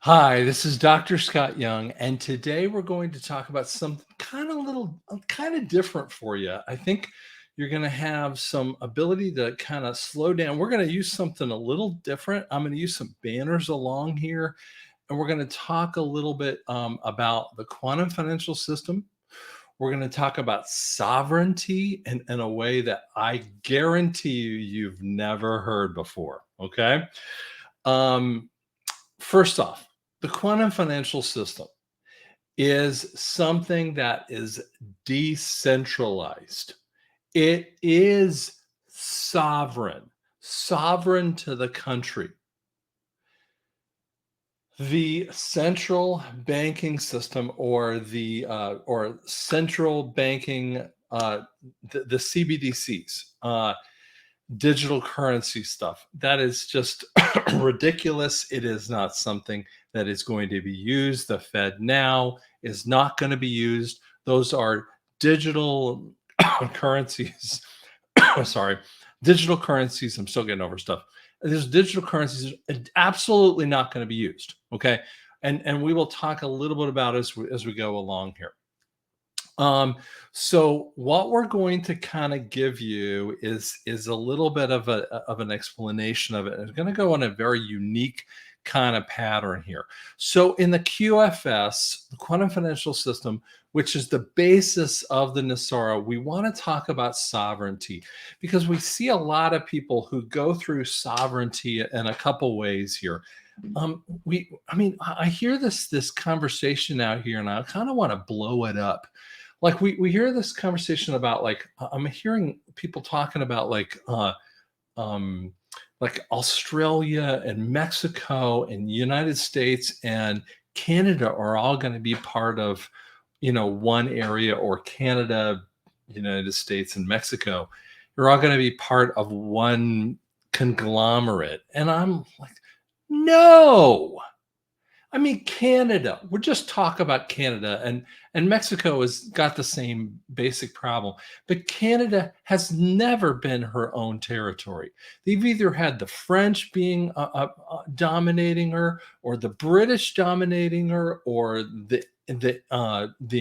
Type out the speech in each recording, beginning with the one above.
Hi, this is Dr. Scott Young, and today we're going to talk about something kind of different for you. I think you're going to have some ability to kind of slow down. We're going to use something a little different. I'm going to use some banners along here, and we're going to talk a little bit about the quantum financial system. We're going to talk about sovereignty in a way that I guarantee you've never heard before. Okay. Um, First off, the quantum financial system is something that is decentralized. It is sovereign to the country. The central banking system, or central banking, the CBDCs, digital currency stuff. That is just ridiculous. It is not something that is going to be used. The Fed now is not going to be used. Those are digital currencies. Sorry, digital currencies. I'm still getting over stuff. There's digital currencies are absolutely not going to be used. Okay. And we will talk a little bit about as we go along here. So what we're going to kind of give you is a little bit of an explanation of it. It's going to go in a very unique kind of pattern here. So in the QFS, the quantum financial system, which is the basis of the NESARA, we want to talk about sovereignty because we see a lot of people who go through sovereignty in a couple ways here. I hear this conversation out here, and I kind of want to blow it up. Like we hear this conversation about, like, I'm hearing people talking about um like Australia and Mexico and United States and Canada are all going to be part of, one area, or Canada, United States, and Mexico are all going to be part of one conglomerate. And I'm like, no. I mean, Canada. We'll just talk about Canada, and Mexico has got the same basic problem. But Canada has never been her own territory. They've either had the French being dominating her, or the British dominating her, or the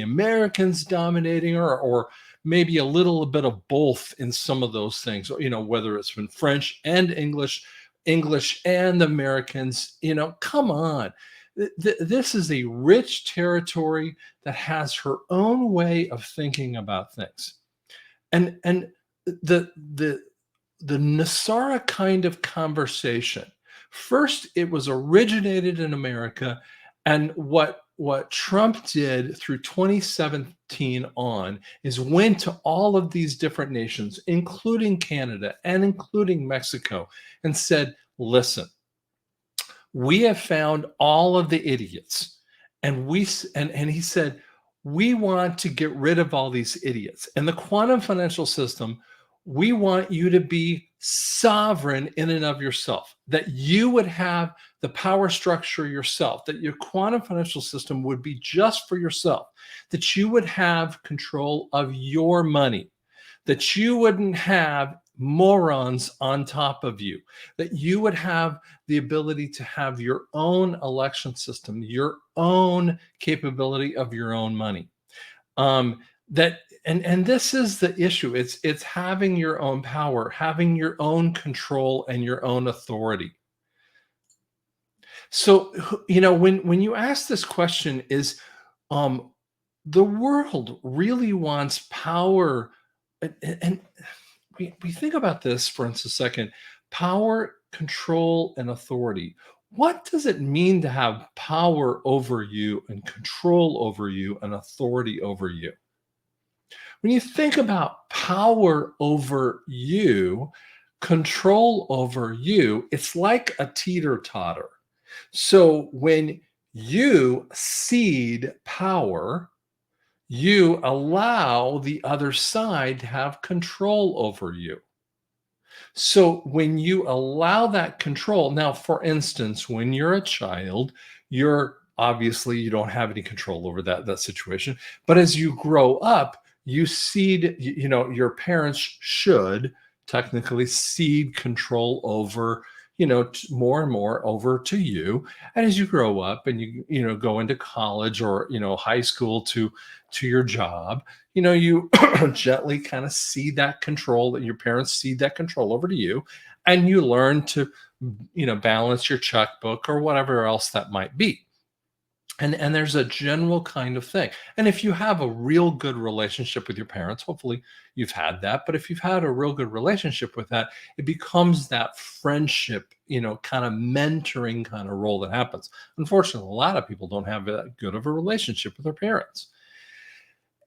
Americans dominating her, or maybe a little bit of both in some of those things. Whether it's been French and English and Americans. Come on. This is a rich territory that has her own way of thinking about things. And the NESARA kind of conversation, first it was originated in America, and what Trump did through 2017 on is went to all of these different nations, including Canada and including Mexico, and said, listen, we have found all of the idiots, and he said, we want to get rid of all these idiots. And the quantum financial system, we want you to be sovereign in and of yourself, that you would have the power structure yourself, that your quantum financial system would be just for yourself, that you would have control of your money, that you wouldn't have morons on top of you, that you would have the ability to have your own election system, your own capability of your own money. And this is the issue. It's having your own power, having your own control and your own authority. So, when you ask this question, is the world really wants power? And we think about this for instance a second: power, control, and authority. What does it mean to have power over you and control over you and authority over you? When you think about power over you, control over you, it's like a teeter-totter. So when you cede power, you allow the other side to have control over you. So when you allow that control, now, for instance, when you're a child, you're obviously, you don't have any control over that situation. But as you grow up, you cede, your parents should technically cede control over more and more over to you. And as you grow up and you go into college or high school to your job, you gently kind of see that control, that your parents see that control over to you, and you learn to balance your checkbook or whatever else that might be. And there's a general kind of thing. And if you have a real good relationship with your parents, hopefully you've had that. But if you've had a real good relationship with that, it becomes that friendship, kind of mentoring kind of role that happens. Unfortunately, a lot of people don't have that good of a relationship with their parents.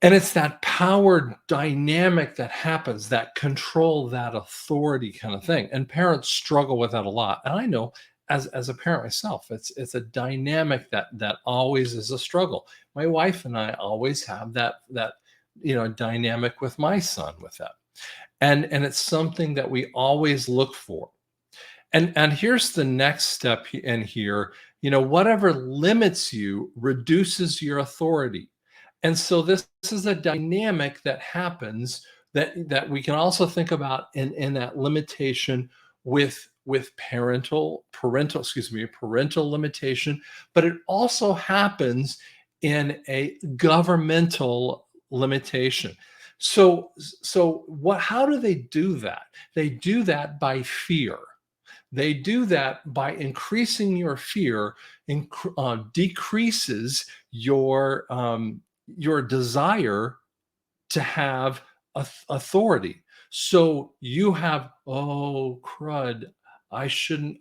And it's that power dynamic that happens, that control, that authority kind of thing. And parents struggle with that a lot. And I know as a parent myself, it's a dynamic that always is a struggle. My wife and I always have that dynamic with my son with that. And it's something that we always look for. And here's the next step in here. Whatever limits you reduces your authority. And so this is a dynamic that happens that we can also think about in that limitation with parental limitation, but it also happens in a governmental limitation. So what how do they do that? They do that by fear. They do that by increasing your fear, decreases your desire to have authority. So you have, oh crud, I shouldn't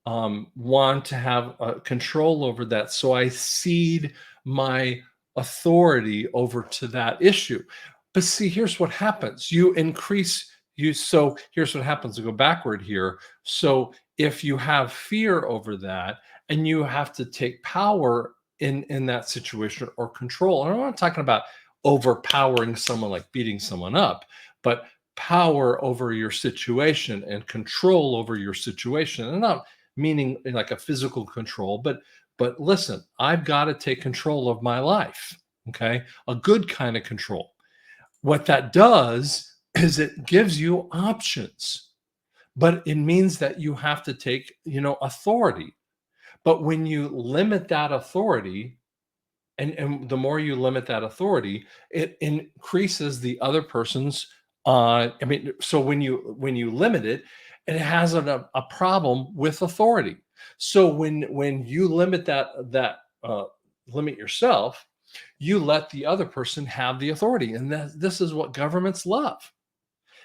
want to have control over that. So I cede my authority over to that issue. But see, here's what happens. So here's what happens to go backward here. So if you have fear over that and you have to take power in that situation or control, and I'm not talking about overpowering someone like beating someone up, but power over your situation and control over your situation. And not meaning like a physical control, but listen, I've got to take control of my life. Okay. A good kind of control. What that does is it gives you options, but it means that you have to take, authority. But when you limit that authority, and the more you limit that authority, it increases the other person's so when you limit it, it has a problem with authority. So when you limit that limit yourself, you let the other person have the authority. And this is what governments love.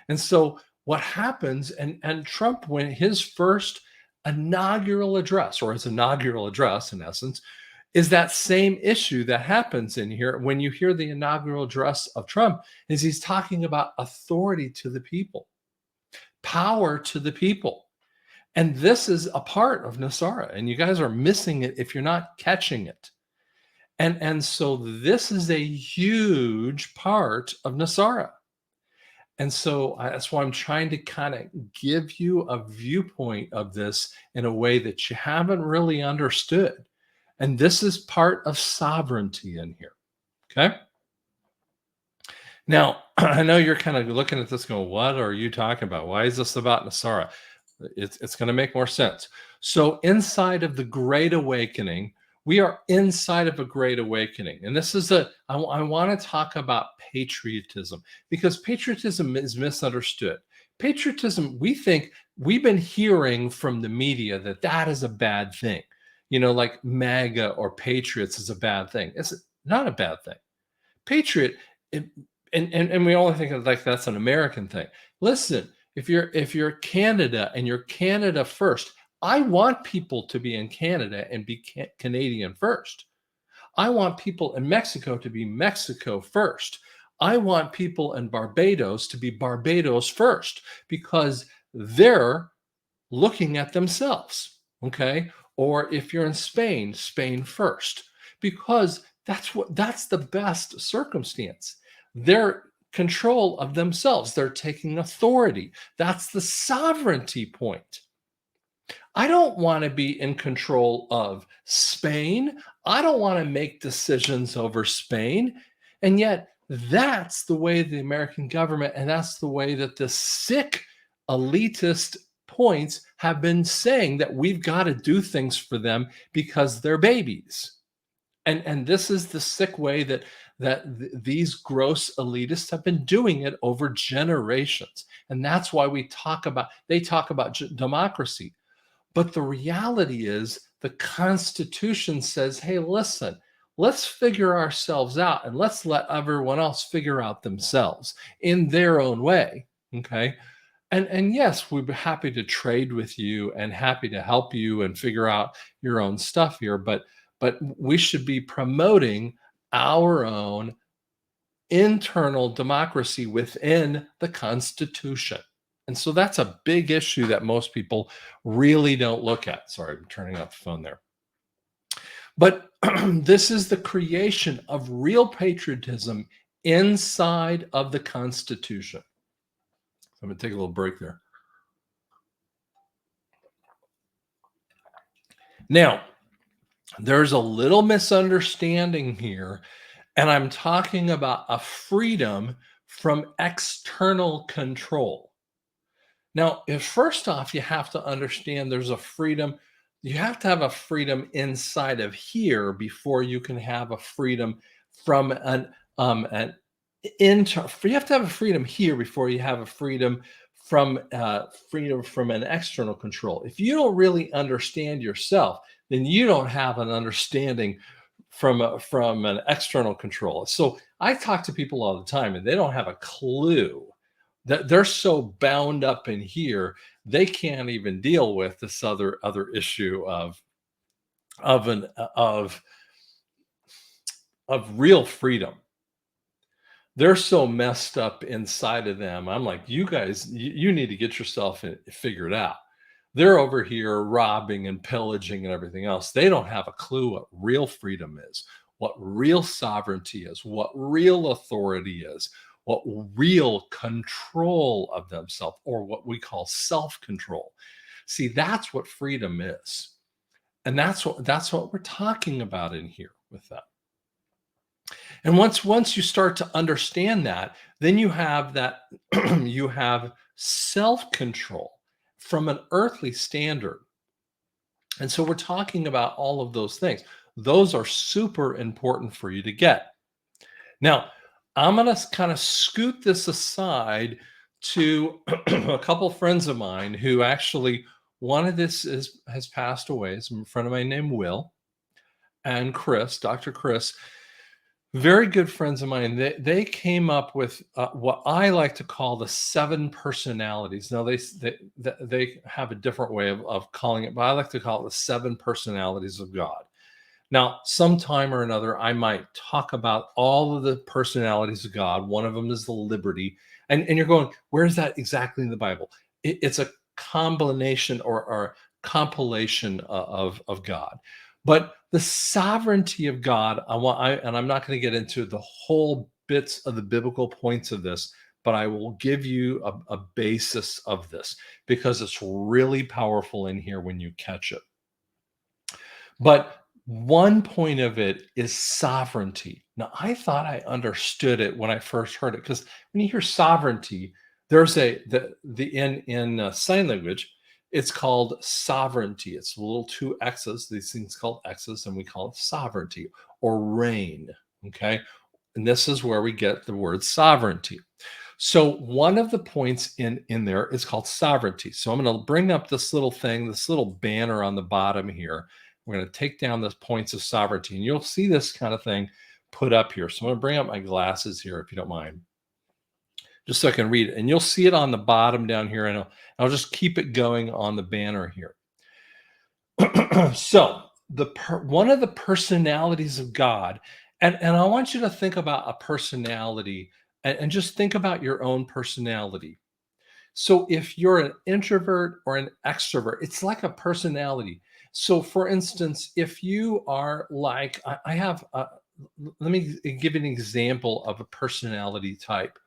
And so what happens, and Trump, when his first inaugural address, or his inaugural address in essence, is that same issue that happens in here when you hear the inaugural address of Trump, is he's talking about authority to the people, power to the people. And this is a part of NESARA, and you guys are missing it if you're not catching it. And so this is a huge part of NESARA. And so that's why I'm trying to kind of give you a viewpoint of this in a way that you haven't really understood. And this is part of sovereignty in here. Okay. Now, I know you're kind of looking at this going, what are you talking about? Why is this about NESARA? It's going to make more sense. So inside of the Great Awakening, we are inside of a Great Awakening. And this is I want to talk about patriotism, because patriotism is misunderstood. Patriotism, we've been hearing from the media that is a bad thing. Like MAGA or patriots is a bad thing. It's not a bad thing. Patriot, and we only think of like that's an American thing. Listen, if you're Canada and you're Canada first, I want people to be in Canada and be Canadian first. I want people in Mexico to be Mexico first. I want people in Barbados to be Barbados first, because they're looking at themselves. Okay. Or if you're in Spain, Spain first, because that's the best circumstance. They're control of themselves. They're taking authority. That's the sovereignty point. I don't want to be in control of Spain. I don't want to make decisions over Spain. And yet that's the way the American government, and that's the way that the sick elitist points have been saying that we've got to do things for them because they're babies. And this is the sick way that these gross elitists have been doing it over generations. And that's why they talk about democracy. But the reality is the Constitution says, hey, listen, let's figure ourselves out and let's let everyone else figure out themselves in their own way. Okay. And yes, we'd be happy to trade with you and happy to help you and figure out your own stuff here, but we should be promoting our own internal democracy within the Constitution. And so that's a big issue that most people really don't look at. Sorry, I'm turning off the phone there. But this is the creation of real patriotism inside of the Constitution. So I'm going to take a little break there. Now, there's a little misunderstanding here, and I'm talking about a freedom from external control. Now, first off, you have to understand there's a freedom. You have to have a freedom inside of here before you can have a freedom from an you have to have a freedom here before you have a freedom from an external control. If you don't really understand yourself, then you don't have an understanding from an external control. So I talk to people all the time, and they don't have a clue. That they're so bound up in here, they can't even deal with this other issue of real freedom. They're so messed up inside of them. I'm like, you guys, you need to get yourself figured out. They're over here robbing and pillaging and everything else. They don't have a clue what real freedom is, what real sovereignty is, what real authority is, what real control of themselves, or what we call self-control. See, that's what freedom is. And that's what we're talking about in here with that. And once you start to understand that, then you have you have self-control from an earthly standard. And so we're talking about all of those things. Those are super important for you to get. Now, I'm going to kind of scoot this aside to a couple friends of mine who actually, one of this has passed away. It's a friend of mine named Will, and Chris, Dr. Chris, very good friends of mine. They came up with what I like to call the 7 personalities. Now they have a different way of calling it, but I like to call it the 7 personalities of God. Now, sometime or another, I might talk about all of the personalities of God. One of them is the liberty. And you're going, where is that exactly in the Bible? It's a combination or compilation of God. But the sovereignty of God, and I'm not going to get into the whole bits of the biblical points of this, but I will give you a basis of this because it's really powerful in here when you catch it. But one point of it is sovereignty. Now, I thought I understood it when I first heard it, because when you hear sovereignty, there's in sign language, it's called sovereignty. It's a little 2 X's, these things called X's, and we call it sovereignty or reign. Okay. And this is where we get the word sovereignty. So one of the points in there is called sovereignty. So I'm going to bring up this little thing, this little banner on the bottom here. We're going to take down the points of sovereignty, and you'll see this kind of thing put up here. So I'm going to bring up my glasses here, if you don't mind, just so I can read it. And you'll see it on the bottom down here, and I'll just keep it going on the banner here. So one of the personalities of God, and I want you to think about a personality and just think about your own personality. So if you're an introvert or an extrovert, it's like a personality. So for instance, if you are like, I have, let me give you an example of a personality type.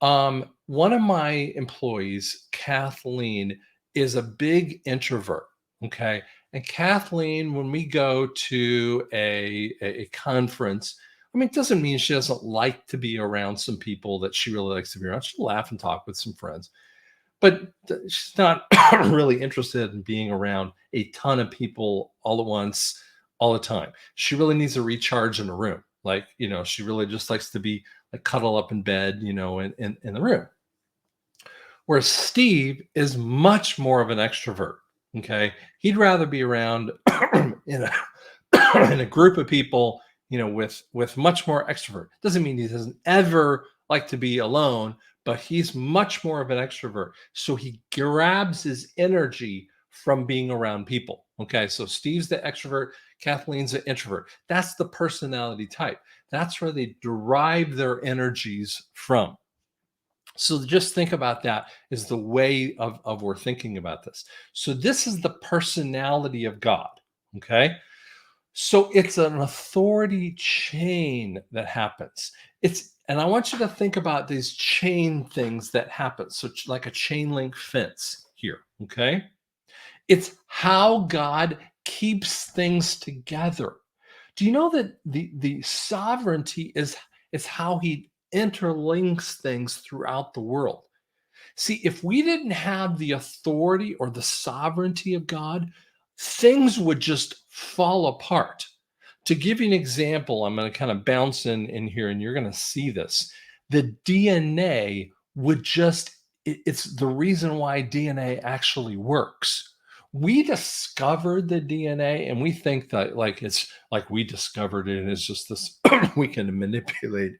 One of my employees, Kathleen, is a big introvert. Okay. And Kathleen, when we go to a conference, I mean, it doesn't mean she doesn't like to be around some people that she really likes to be around. She'll laugh and talk with some friends. but she's not really interested in being around a ton of people all at once, all the time. She really needs to recharge in a room. Like, she really just likes to be like cuddle up in bed, in the room. Whereas Steve is much more of an extrovert. Okay. He'd rather be around in a in a group of people, with much more extrovert. Doesn't mean he doesn't ever like to be alone, but he's much more of an extrovert. So he grabs his energy from being around people. Okay. So Steve's the extrovert, Kathleen's the introvert. That's the personality type. That's where they derive their energies from. So just think about that is the way of we're thinking about this. So this is the personality of God. Okay. So it's an authority chain that happens. And I want you to think about these chain things that happen. So like a chain link fence here. Okay. It's how God keeps things together. Do you know that the sovereignty is how he interlinks things throughout the world? See, if we didn't have the authority or the sovereignty of God, things would just fall apart. To give you an example, I'm going to kind of bounce in here and you're going to see this. The DNA would it's the reason why DNA actually works. We discovered the DNA and we think that like it's like we discovered it and it's just this we can manipulate.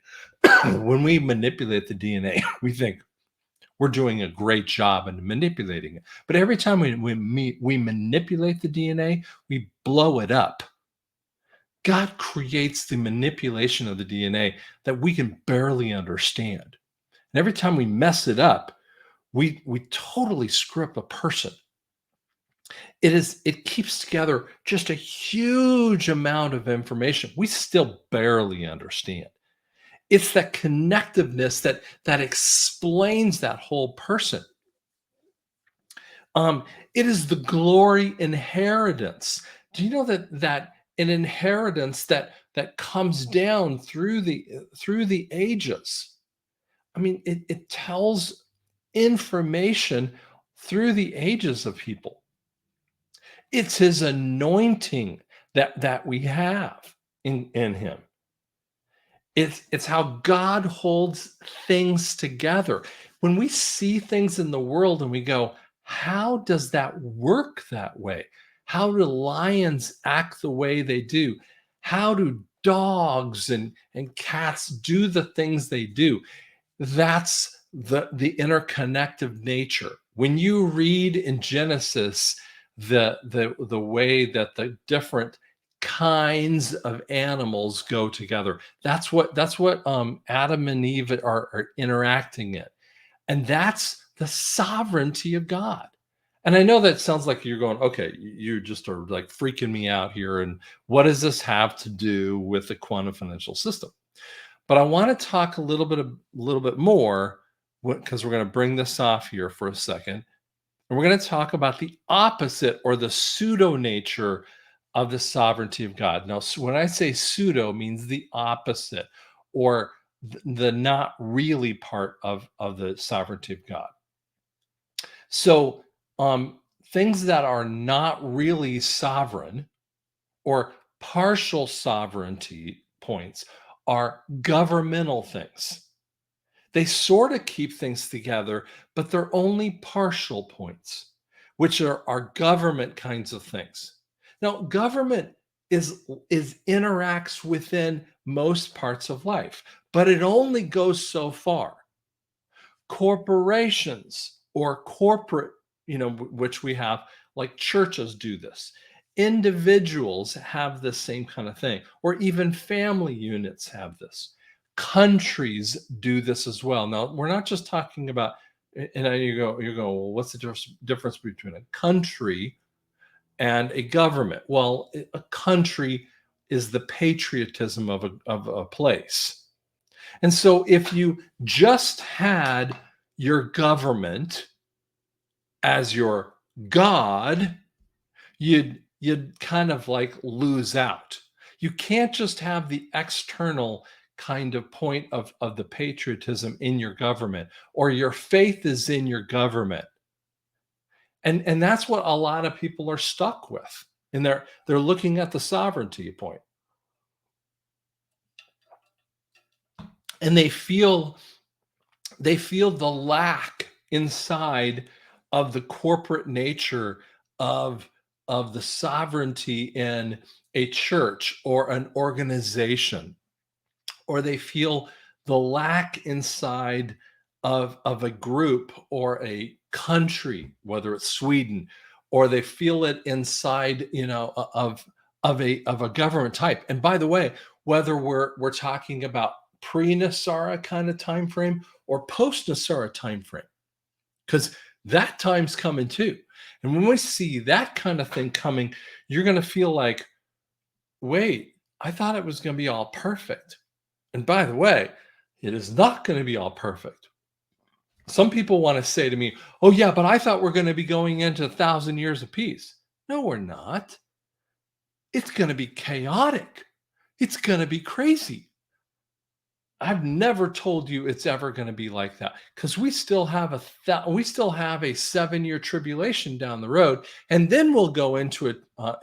When we manipulate the DNA, we think we're doing a great job in manipulating it. But every time we manipulate the DNA, we blow it up. God creates the manipulation of the DNA that we can barely understand. And every time we mess it up, we totally screw up a person. It keeps together just a huge amount of information we still barely understand. It's that connectiveness that explains that whole person. It is the glory inheritance. Do you know that an inheritance that comes down through the ages? I mean, it tells information through the ages of people. It's his anointing that we have in him. It's how God holds things together. When we see things in the world and we go, how does that work that way? How do lions act the way they do? How do dogs and cats do the things they do? That's the interconnective nature. When you read in Genesis the way that the different kinds of animals go together, that's what Adam and Eve are interacting in, and that's the sovereignty of God. And I know that sounds like you're going, okay, you just are like freaking me out here, and what does this have to do with the quantum financial system? But I want to talk a little bit more because we're going to bring this off here for a second. And we're going to talk about the opposite or the pseudo nature of the sovereignty of God. Now, when I say pseudo, means the opposite or the not really part of the sovereignty of God. So, things that are not really sovereign or partial sovereignty points are governmental things. They sort of keep things together, but they're only partial points, which are government kinds of things. Now, government is interacts within most parts of life, but it only goes so far. Corporations or corporate, which we have, like churches do this. Individuals have the same kind of thing, or even family units have this. Countries do this as well. Now, we're not just talking about, and then you go, well, what's the difference between a country and a government? Well, a country is the patriotism of a place. And so if you just had your government as your God, you'd kind of like lose out. You can't just have the external kind of point of the patriotism in your government, or your faith is in your government. And that's what a lot of people are stuck with. And they're looking at the sovereignty point. And they feel the lack inside of the corporate nature of of the sovereignty in a church or an organization, or they feel the lack inside of a group or a country, whether it's Sweden, or they feel it inside, of a government type. And by the way, whether we're talking about pre-NESARA kind of time frame or post-NESARA time frame, because that time's coming too. And when we see that kind of thing coming, you're going to feel like, wait, I thought it was going to be all perfect. And by the way, it is not going to be all perfect. Some people want to say to me, oh, yeah, but I thought we're going to be going into 1,000 years of peace. No, we're not. It's going to be chaotic. It's going to be crazy. I've never told you it's ever going to be like that, because we still have we still have a 7-year tribulation down the road, and then we'll go into a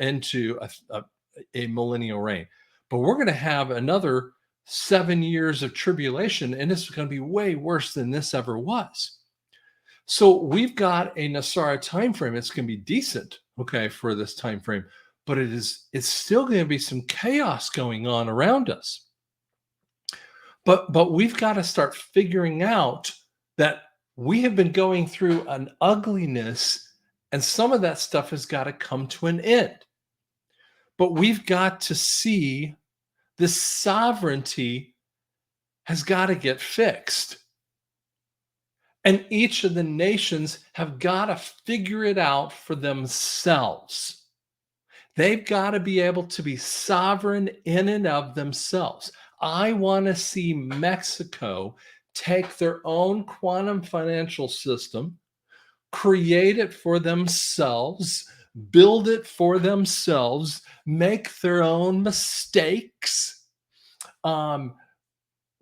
millennial reign. But we're going to have another 7 years of tribulation, and this is going to be way worse than this ever was. So we've got a NESARA time frame. It's going to be decent, okay, for this time frame, but it's still going to be some chaos going on around us. But we've got to start figuring out that we have been going through an ugliness, and some of that stuff has got to come to an end. But we've got to see this sovereignty has got to get fixed. And each of the nations have got to figure it out for themselves. They've got to be able to be sovereign in and of themselves. I want to see Mexico take their own quantum financial system, create it for themselves, build it for themselves, make their own mistakes, do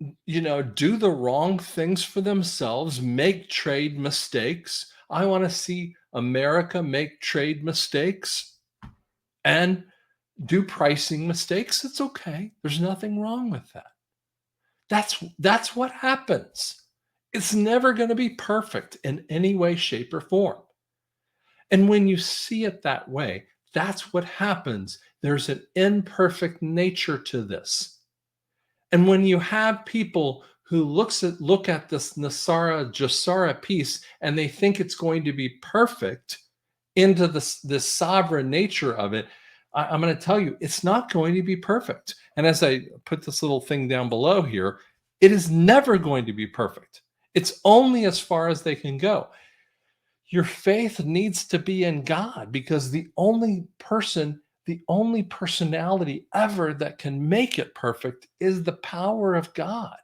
the wrong things for themselves, make trade mistakes. I want to see America make trade mistakes and do pricing mistakes. It's okay. There's nothing wrong with that. That's what happens. It's never going to be perfect in any way, shape, or form. And when you see it that way, that's what happens. There's an imperfect nature to this. And when you have people who look at this NESARA GESARA piece and they think it's going to be perfect into this sovereign nature of it, I'm going to tell you, it's not going to be perfect. And as I put this little thing down below here, it is never going to be perfect. It's only as far as they can go. Your faith needs to be in God, because the only personality ever that can make it perfect is the power of God.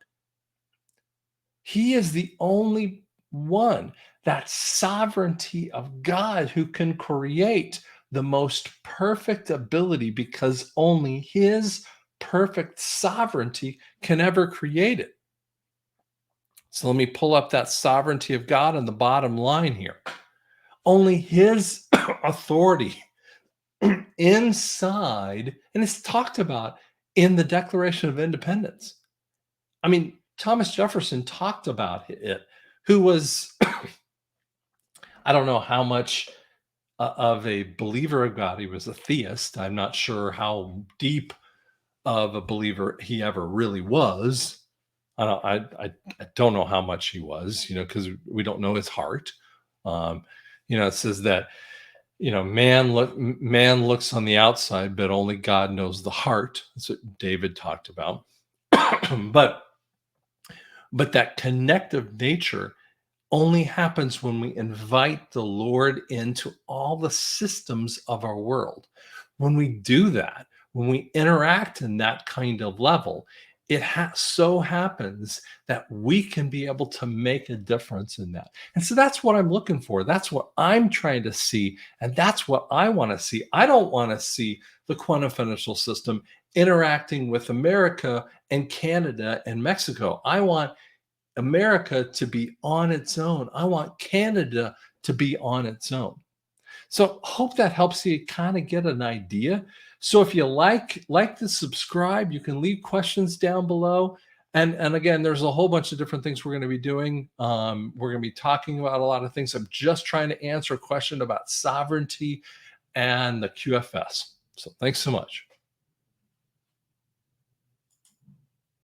He is the only one, that sovereignty of God, who can create the most perfect ability, because only his perfect sovereignty can ever create it. So let me pull up that sovereignty of God on the bottom line here. Only his authority inside, and it's talked about in the Declaration of Independence. I mean, Thomas Jefferson talked about it, who was, I don't know how much of a believer of God. He was a theist. I'm not sure how deep of a believer he ever really was. I don't know how much he was, because we don't know his heart. It says that, man looks on the outside, but only God knows the heart. That's what David talked about. but that connective nature only happens when we invite the Lord into all the systems of our world. When we do that, when we interact in that kind of level, it so happens that we can be able to make a difference in that. And so that's what I'm looking for. That's what I'm trying to see. And that's what I want to see. I don't want to see the quantum financial system interacting with America and Canada and Mexico. I want America to be on its own. I want Canada to be on its own. So hope that helps you kind of get an idea. So if you like to subscribe, you can leave questions down below. And again, there's a whole bunch of different things we're going to be doing. We're going to be talking about a lot of things. I'm just trying to answer a question about sovereignty and the QFS. So thanks so much.